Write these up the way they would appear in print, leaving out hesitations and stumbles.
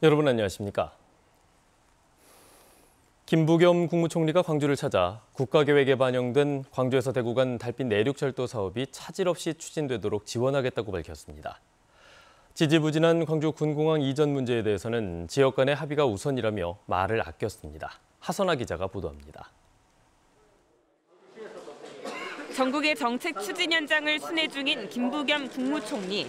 여러분 안녕하십니까? 김부겸 국무총리가 광주를 찾아 국가계획에 반영된 광주에서 대구 간 달빛 내륙철도 사업이 차질 없이 추진되도록 지원하겠다고 밝혔습니다. 지지부진한 광주 군공항 이전 문제에 대해서는 지역 간의 합의가 우선이라며 말을 아꼈습니다. 하선아 기자가 보도합니다. 전국의 정책 추진 현장을 순회 중인 김부겸 국무총리.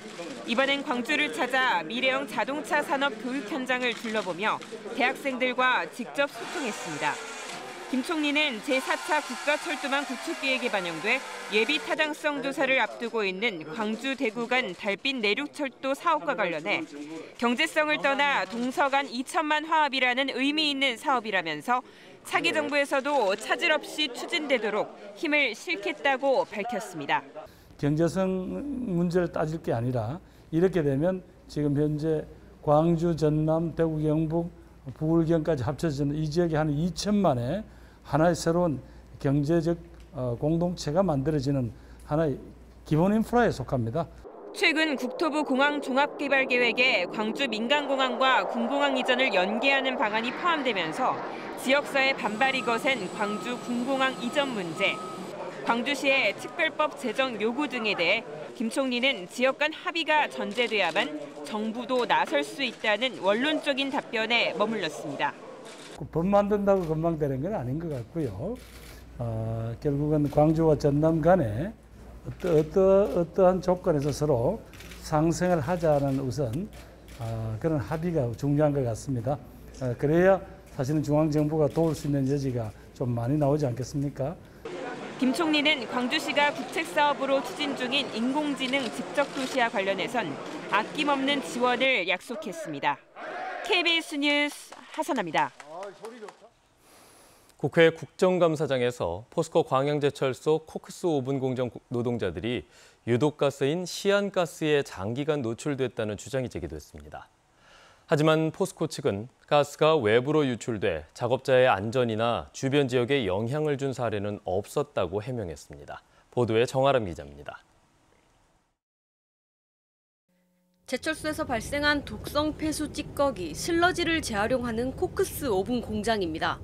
이번엔 광주를 찾아 미래형 자동차 산업 교육 현장을 둘러보며 대학생들과 직접 소통했습니다. 김 총리는 제4차 국가철도망 구축계획에 반영돼 예비 타당성 조사를 앞두고 있는 광주 대구 간 달빛 내륙철도 사업과 관련해 경제성을 떠나 동서 간 2천만 화합이라는 의미 있는 사업이라면서 차기 정부에서도 차질 없이 추진되도록 힘을 실겠다고 밝혔습니다. 경제성 문제를 따질 게 아니라 이렇게 되면 지금 현재 광주, 전남, 대구, 경북, 부울경까지 합쳐지는 이 지역에 한 2천만의 하나의 새로운 경제적 공동체가 만들어지는 하나의 기본 인프라에 속합니다. 최근 국토부 공항 종합개발계획에 광주 민간공항과 군공항 이전을 연계하는 방안이 포함되면서 지역사회 반발이 거센 광주 군공항 이전 문제. 광주시의 특별법 제정 요구 등에 대해 김 총리는 지역 간 합의가 전제돼야만 정부도 나설 수 있다는 원론적인 답변에 머물렀습니다. 법 만든다고 금방 되는 건 아닌 것 같고요. 결국은 광주와 전남 간에 어떠한 조건에서 서로 상생을 하자는 우선 그런 합의가 중요한 것 같습니다. 그래야 사실은 중앙정부가 도울 수 있는 여지가 좀 많이 나오지 않겠습니까? 김 총리는 광주시가 국책사업으로 추진 중인 인공지능 직접도시와 관련해선 아낌없는 지원을 약속했습니다. KBS 뉴스 하선아입니다. 국회 국정감사장에서 포스코 광양제철소 코크스 오븐 공장 노동자들이 유독가스인 시안가스에 장기간 노출됐다는 주장이 제기됐습니다. 하지만 포스코 측은 가스가 외부로 유출돼 작업자의 안전이나 주변 지역에 영향을 준 사례는 없었다고 해명했습니다. 보도에 정아람 기자입니다. 제철소에서 발생한 독성 폐수 찌꺼기, 슬러지를 재활용하는 코크스 오븐 공장입니다.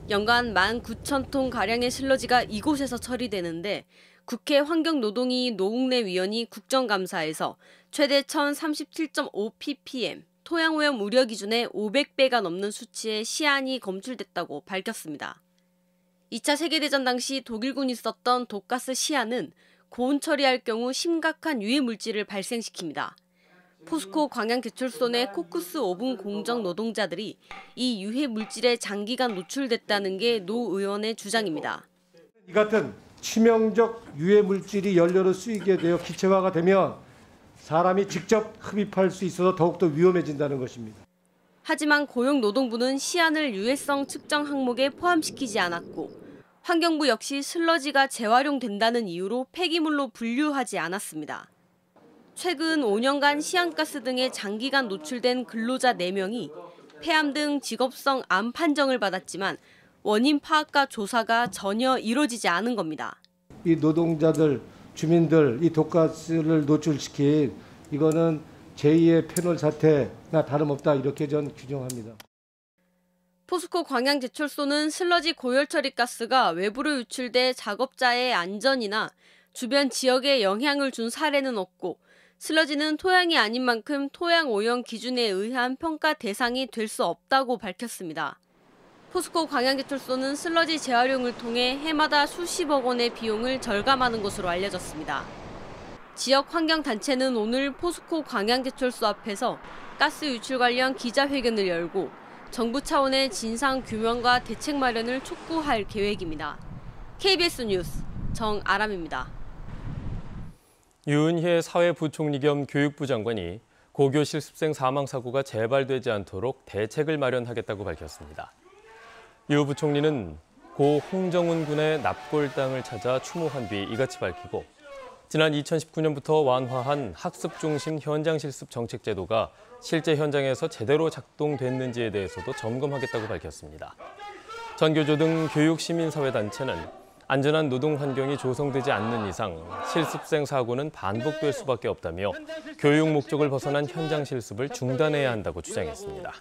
연간 19,000톤가량의 슬러지가 이곳에서 처리되는데 국회 환경노동위 노웅래위원이 국정감사에서 최대 1,037.5ppm, 토양오염 우려 기준의 500배가 넘는 수치의 시안이 검출됐다고 밝혔습니다. 2차 세계대전 당시 독일군이 썼던 독가스 시안은 고온 처리할 경우 심각한 유해 물질을 발생시킵니다. 포스코 광양제철소 내 코크스 오븐 공정 노동자들이 이 유해 물질에 장기간 노출됐다는 게 노 의원의 주장입니다. 이 같은 치명적 유해 물질이 연료로 쓰이게 되어 기체화가 되면 사람이 직접 흡입할 수 있어서 더욱더 위험해진다는 것입니다. 하지만 고용노동부는 시안을 유해성 측정 항목에 포함시키지 않았고 환경부 역시 슬러지가 재활용된다는 이유로 폐기물로 분류하지 않았습니다. 최근 5년간 시안가스 등에 장기간 노출된 근로자 4명이 폐암 등 직업성 암 판정을 받았지만 원인 파악과 조사가 전혀 이루어지지 않은 겁니다. 이 노동자들, 주민들 이 독가스를 노출시킨 이거는 제2의 페놀 사태나 다름없다 이렇게 전 규정합니다. 포스코 광양제철소는 슬러지 고열 처리 가스가 외부로 유출돼 작업자의 안전이나 주변 지역에 영향을 준 사례는 없고 슬러지는 토양이 아닌 만큼 토양 오염 기준에 의한 평가 대상이 될 수 없다고 밝혔습니다. 포스코 광양제철소는 슬러지 재활용을 통해 해마다 수십억 원의 비용을 절감하는 것으로 알려졌습니다. 지역 환경단체는 오늘 포스코 광양제철소 앞에서 가스 유출 관련 기자회견을 열고 정부 차원의 진상 규명과 대책 마련을 촉구할 계획입니다. KBS 뉴스 정아람입니다. 유은혜 사회부총리 겸 교육부 장관이 고교 실습생 사망 사고가 재발되지 않도록 대책을 마련하겠다고 밝혔습니다. 유 부총리는 고 홍정훈 군의 납골당을 찾아 추모한 뒤 이같이 밝히고 지난 2019년부터 완화한 학습 중심 현장 실습 정책 제도가 실제 현장에서 제대로 작동됐는지에 대해서도 점검하겠다고 밝혔습니다. 전교조 등 교육 시민사회 단체는 안전한 노동 환경이 조성되지 않는 이상 실습생 사고는 반복될 수밖에 없다며 교육 목적을 벗어난 현장 실습을 중단해야 한다고 주장했습니다.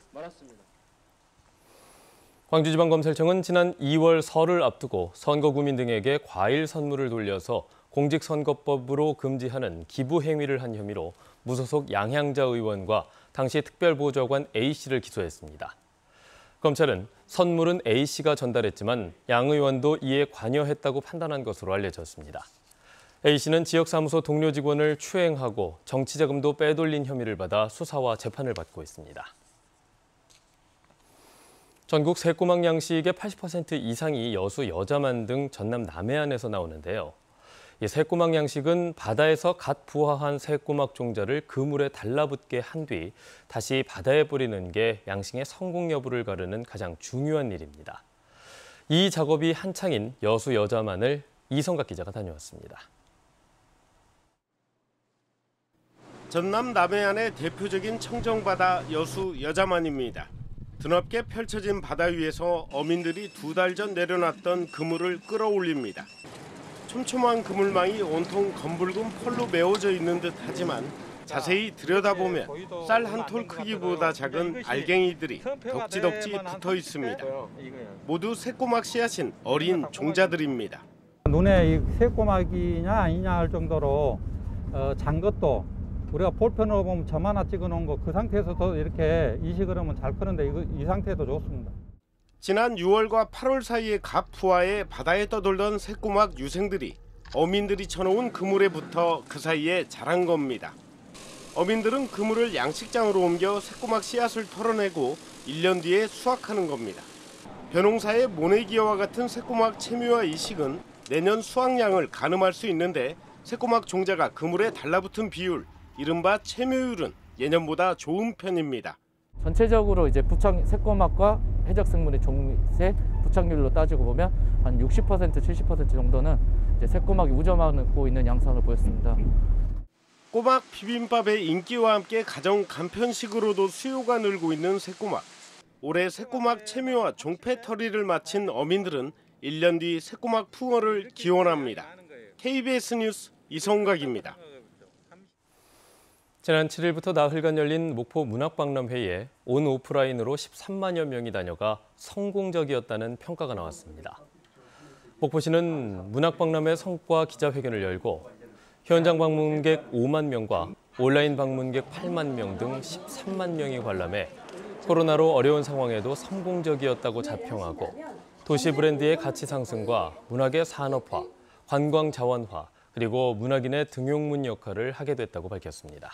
광주지방검찰청은 지난 2월 설을 앞두고 선거구민 등에게 과일 선물을 돌려서 공직선거법으로 금지하는 기부 행위를 한 혐의로 무소속 양향자 의원과 당시 특별보좌관 A씨를 기소했습니다. 검찰은 선물은 A씨가 전달했지만 양 의원도 이에 관여했다고 판단한 것으로 알려졌습니다. A씨는 지역사무소 동료 직원을 추행하고 정치자금도 빼돌린 혐의를 받아 수사와 재판을 받고 있습니다. 전국 새꼬막 양식의 80% 이상이 여수 여자만 등 전남 남해안에서 나오는데요. 이 새꼬막 양식은 바다에서 갓 부화한 새꼬막 종자를 그물에 달라붙게 한 뒤 다시 바다에 뿌리는 게 양식의 성공 여부를 가르는 가장 중요한 일입니다. 이 작업이 한창인 여수 여자만을 이성각 기자가 다녀왔습니다. 전남 남해안의 대표적인 청정바다 여수 여자만입니다. 드넓게 펼쳐진 바다 위에서 어민들이 2달 전 내려놨던 그물을 끌어올립니다. 촘촘한 그물망이 온통 검붉은 펄로 메워져 있는 듯 하지만 자세히 들여다보면 쌀 한 톨 크기보다 작은 알갱이들이 덕지덕지 붙어 있습니다. 모두 새꼬막 씨앗인 어린 종자들입니다. 눈에 이 새꼬막이냐 아니냐 할 정도로 잔 것도 우리가 볼펜으로 보면 점 하나 찍어 놓은 거 그 상태에서도 이렇게 이식을 하면 잘 크는데 이 상태도 좋습니다. 지난 6월과 8월 사이에 갓 부화해 바다에 떠돌던 새꼬막 유생들이 어민들이 쳐놓은 그물에 붙어 그 사이에 자란 겁니다. 어민들은 그물을 양식장으로 옮겨 새꼬막 씨앗을 털어내고 1년 뒤에 수확하는 겁니다. 벼농사의 모내기와와 같은 새꼬막 채미와 이식은 내년 수확량을 가늠할 수 있는데 새꼬막 종자가 그물에 달라붙은 비율, 이른바 채묘율은 예년보다 좋은 편입니다. 전체적으로 이제 새꼬막과 해적생물의 종세 부착률로 따지고 보면 한 60%, 70% 정도는 이제 새꼬막이 우점하고 있는 양상을 보였습니다. 꼬막 비빔밥의 인기와 함께 가정 간편식으로도 수요가 늘고 있는 새꼬막. 올해 새꼬막 채묘와 종패 털이를 마친 어민들은 1년 뒤 새꼬막 풍어를 기원합니다. KBS 뉴스 이성각입니다. 지난 7일부터 나흘간 열린 목포 문학박람회에 온 오프라인으로 13만여 명이 다녀가 성공적이었다는 평가가 나왔습니다. 목포시는 문학박람회 성과 기자회견을 열고 현장 방문객 5만 명과 온라인 방문객 8만 명 등 13만 명이 관람해 코로나로 어려운 상황에도 성공적이었다고 자평하고 도시 브랜드의 가치 상승과 문학의 산업화, 관광 자원화, 그리고 문학인의 등용문 역할을 하게 됐다고 밝혔습니다.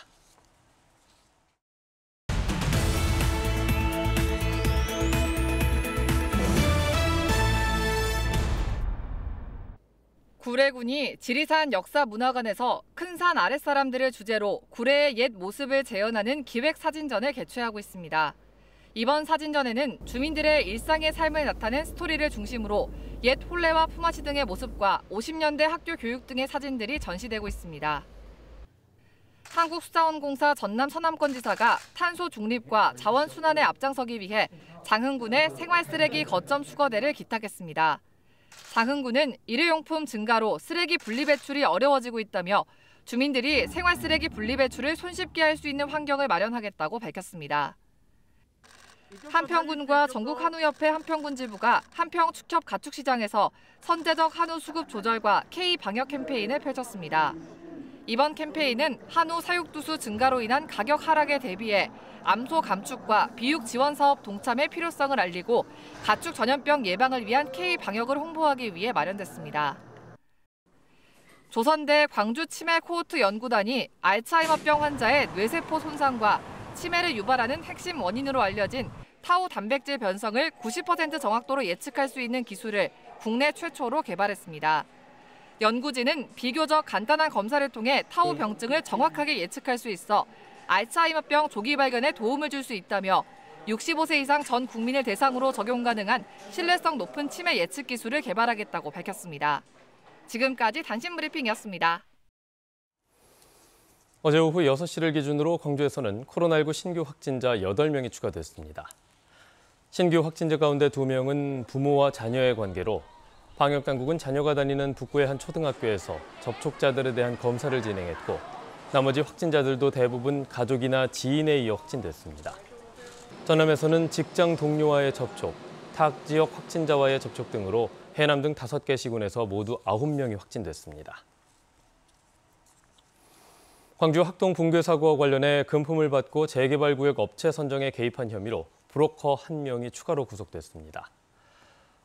구례군이 지리산 역사문화관에서 큰 산 아랫사람들을 주제로 구례의 옛 모습을 재현하는 기획사진전을 개최하고 있습니다. 이번 사진전에는 주민들의 일상의 삶을 나타낸 스토리를 중심으로 옛 혼례와 품앗이 등의 모습과 50년대 학교 교육 등의 사진들이 전시되고 있습니다. 한국수자원공사 전남 서남권지사가 탄소 중립과 자원 순환에 앞장서기 위해 장흥군의 생활쓰레기 거점 수거대를 기탁했습니다. 장흥군은 일회용품 증가로 쓰레기 분리배출이 어려워지고 있다며 주민들이 생활쓰레기 분리배출을 손쉽게 할 수 있는 환경을 마련하겠다고 밝혔습니다. 한평군과 전국한우협회 한평군지부가 한평 축협 가축시장에서 선제적 한우 수급 조절과 K-방역 캠페인을 펼쳤습니다. 이번 캠페인은 한우 사육두수 증가로 인한 가격 하락에 대비해 암소 감축과 비육 지원 사업 동참의 필요성을 알리고 가축 전염병 예방을 위한 K-방역을 홍보하기 위해 마련됐습니다. 조선대 광주 치매 코호트 연구단이 알츠하이머병 환자의 뇌세포 손상과 치매를 유발하는 핵심 원인으로 알려진 타우 단백질 변성을 90% 정확도로 예측할 수 있는 기술을 국내 최초로 개발했습니다. 연구진은 비교적 간단한 검사를 통해 타우 병증을 정확하게 예측할 수 있어 알츠하이머병 조기 발견에 도움을 줄 수 있다며 65세 이상 전 국민을 대상으로 적용 가능한 신뢰성 높은 치매 예측 기술을 개발하겠다고 밝혔습니다. 지금까지 단신 브리핑이었습니다. 어제 오후 6시를 기준으로 광주에서는 코로나19 신규 확진자 8명이 추가됐습니다. 신규 확진자 가운데 2명은 부모와 자녀의 관계로 방역당국은 자녀가 다니는 북구의 한 초등학교에서 접촉자들에 대한 검사를 진행했고 나머지 확진자들도 대부분 가족이나 지인에 이어 확진됐습니다. 전남에서는 직장 동료와의 접촉, 타 지역 확진자와의 접촉 등으로 해남 등 5개 시군에서 모두 9명이 확진됐습니다. 광주 학동 붕괴 사고와 관련해 금품을 받고 재개발구역 업체 선정에 개입한 혐의로 브로커 1명이 추가로 구속됐습니다.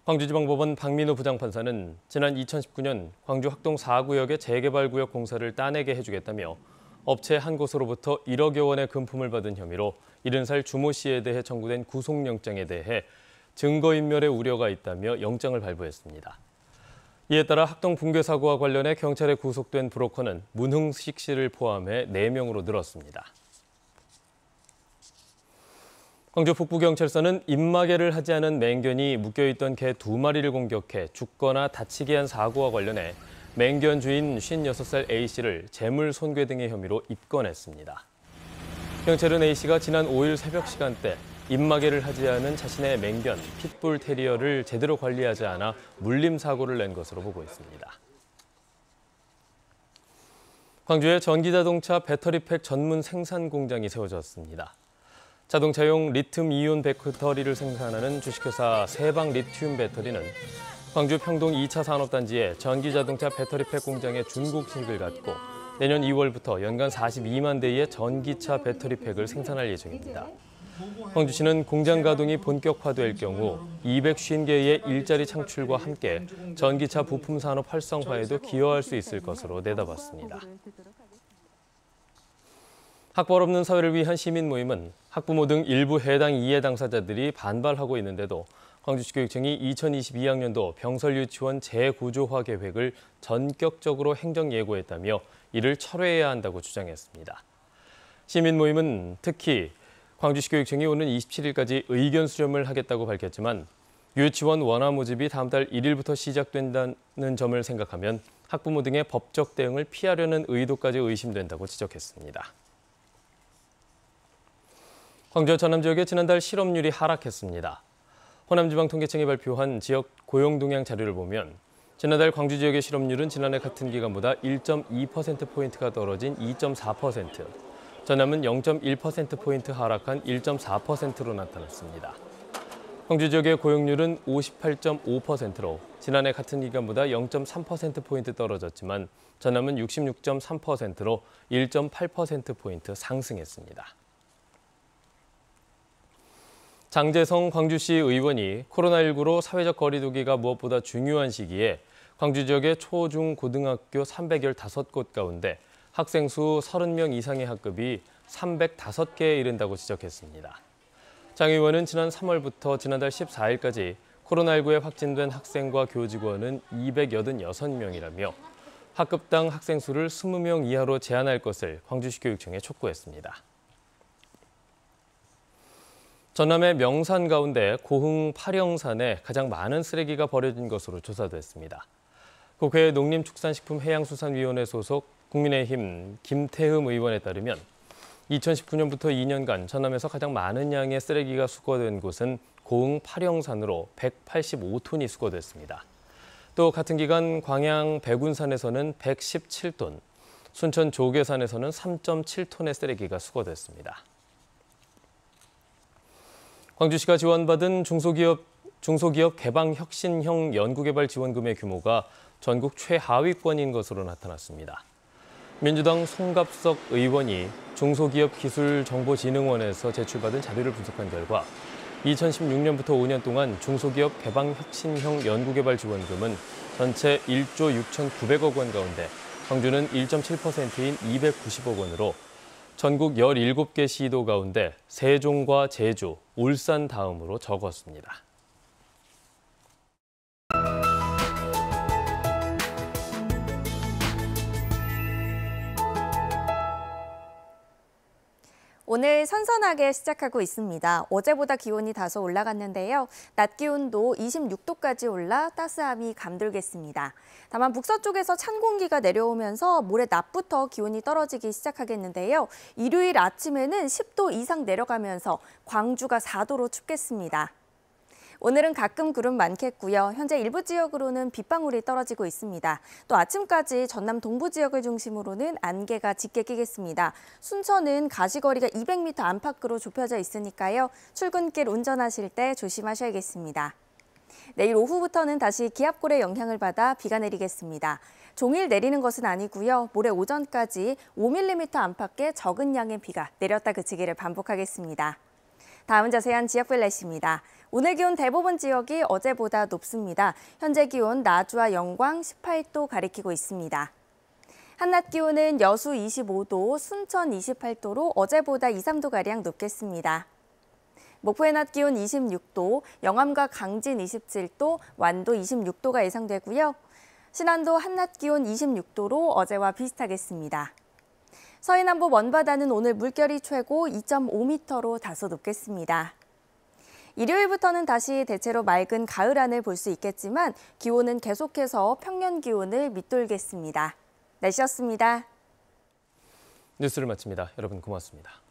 광주지방법원 박민우 부장판사는 지난 2019년 광주 학동 4구역의 재개발구역 공사를 따내게 해주겠다며 업체 한 곳으로부터 1억여 원의 금품을 받은 혐의로 70살 주모 씨에 대해 청구된 구속영장에 대해 증거인멸의 우려가 있다며 영장을 발부했습니다. 이에 따라 학동 붕괴 사고와 관련해 경찰에 구속된 브로커는 문흥식 씨를 포함해 4명으로 늘었습니다. 광주 북부경찰서는 입마개를 하지 않은 맹견이 묶여있던 개 2마리를 공격해 죽거나 다치게 한 사고와 관련해 맹견 주인 56살 A씨를 재물 손괴 등의 혐의로 입건했습니다. 경찰은 A씨가 지난 5일 새벽 시간대 입마개를 하지 않은 자신의 맹견 핏불 테리어를 제대로 관리하지 않아 물림 사고를 낸 것으로 보고 있습니다. 광주에 전기자동차 배터리팩 전문 생산 공장이 세워졌습니다. 자동차용 리튬이온 배터리를 생산하는 주식회사 세방 리튬 배터리는 광주 평동 2차 산업단지에 전기자동차 배터리팩 공장의 준공식을 갖고 내년 2월부터 연간 42만 대의 전기차 배터리팩을 생산할 예정입니다. 광주시는 공장 가동이 본격화될 경우 250개의 일자리 창출과 함께 전기차 부품 산업 활성화에도 기여할 수 있을 것으로 내다봤습니다. 학벌 없는 사회를 위한 시민 모임은 학부모 등 일부 해당 이해 당사자들이 반발하고 있는데도 광주시 교육청이 2022학년도 병설 유치원 재구조화 계획을 전격적으로 행정 예고했다며 이를 철회해야 한다고 주장했습니다. 시민 모임은 특히 광주시 교육청이 오는 27일까지 의견 수렴을 하겠다고 밝혔지만 유치원 원화 모집이 다음 달 1일부터 시작된다는 점을 생각하면 학부모 등의 법적 대응을 피하려는 의도까지 의심된다고 지적했습니다. 광주 전남 지역의 지난달 실업률이 하락했습니다. 호남지방통계청이 발표한 지역 고용동향 자료를 보면 지난달 광주 지역의 실업률은 지난해 같은 기간보다 1.2%포인트가 떨어진 2.4%, 전남은 0.1%포인트 하락한 1.4%로 나타났습니다. 광주 지역의 고용률은 58.5%로 지난해 같은 기간보다 0.3%포인트 떨어졌지만 전남은 66.3%로 1.8%포인트 상승했습니다. 장재성 광주시 의원이 코로나19로 사회적 거리 두기가 무엇보다 중요한 시기에 광주 지역의 초, 중, 고등학교 315곳 가운데 학생 수 30명 이상의 학급이 305개에 이른다고 지적했습니다. 장 의원은 지난 3월부터 지난달 14일까지 코로나19에 확진된 학생과 교직원은 286명이라며 학급당 학생 수를 20명 이하로 제한할 것을 광주시 교육청에 촉구했습니다. 전남의 명산 가운데 고흥 파령산에 가장 많은 쓰레기가 버려진 것으로 조사됐습니다. 국회 농림축산식품해양수산위원회 소속 국민의힘 김태흠 의원에 따르면 2019년부터 2년간 전남에서 가장 많은 양의 쓰레기가 수거된 곳은 고흥 파령산으로 185톤이 수거됐습니다. 또 같은 기간 광양 백운산에서는 117톤, 순천 조계산에서는 3.7톤의 쓰레기가 수거됐습니다. 광주시가 지원받은 중소기업 개방혁신형 연구개발 지원금의 규모가 전국 최하위권인 것으로 나타났습니다. 민주당 송갑석 의원이 중소기업기술정보진흥원에서 제출받은 자료를 분석한 결과 2016년부터 5년 동안 중소기업 개방혁신형 연구개발 지원금은 전체 1조 6,900억 원 가운데 광주는 1.7%인 290억 원으로 전국 17개 시도 가운데 세종과 제주, 울산 다음으로 적었습니다. 오늘 선선하게 시작하고 있습니다. 어제보다 기온이 다소 올라갔는데요. 낮 기온도 26도까지 올라 따스함이 감돌겠습니다. 다만 북서쪽에서 찬 공기가 내려오면서 모레 낮부터 기온이 떨어지기 시작하겠는데요. 일요일 아침에는 10도 이상 내려가면서 광주가 4도로 춥겠습니다. 오늘은 가끔 구름 많겠고요. 현재 일부 지역으로는 빗방울이 떨어지고 있습니다. 또 아침까지 전남 동부 지역을 중심으로는 안개가 짙게 끼겠습니다. 순천은 가시거리가 200m 안팎으로 좁혀져 있으니까요. 출근길 운전하실 때 조심하셔야겠습니다. 내일 오후부터는 다시 기압골의 영향을 받아 비가 내리겠습니다. 종일 내리는 것은 아니고요. 모레 오전까지 5mm 안팎의 적은 양의 비가 내렸다 그치기를 반복하겠습니다. 다음 자세한 지역별 날씨입니다. 오늘 기온 대부분 지역이 어제보다 높습니다. 현재 기온 나주와 영광 18도 가리키고 있습니다. 한낮 기온은 여수 25도, 순천 28도로 어제보다 2, 3도가량 높겠습니다. 목포의 낮 기온 26도, 영암과 강진 27도, 완도 26도가 예상되고요. 신안도 한낮 기온 26도로 어제와 비슷하겠습니다. 서해남부 먼바다는 오늘 물결이 최고 2.5m로 다소 높겠습니다. 일요일부터는 다시 대체로 맑은 가을 하늘 볼 수 있겠지만 기온은 계속해서 평년 기온을 밑돌겠습니다. 날씨였습니다. 뉴스를 마칩니다. 여러분 고맙습니다.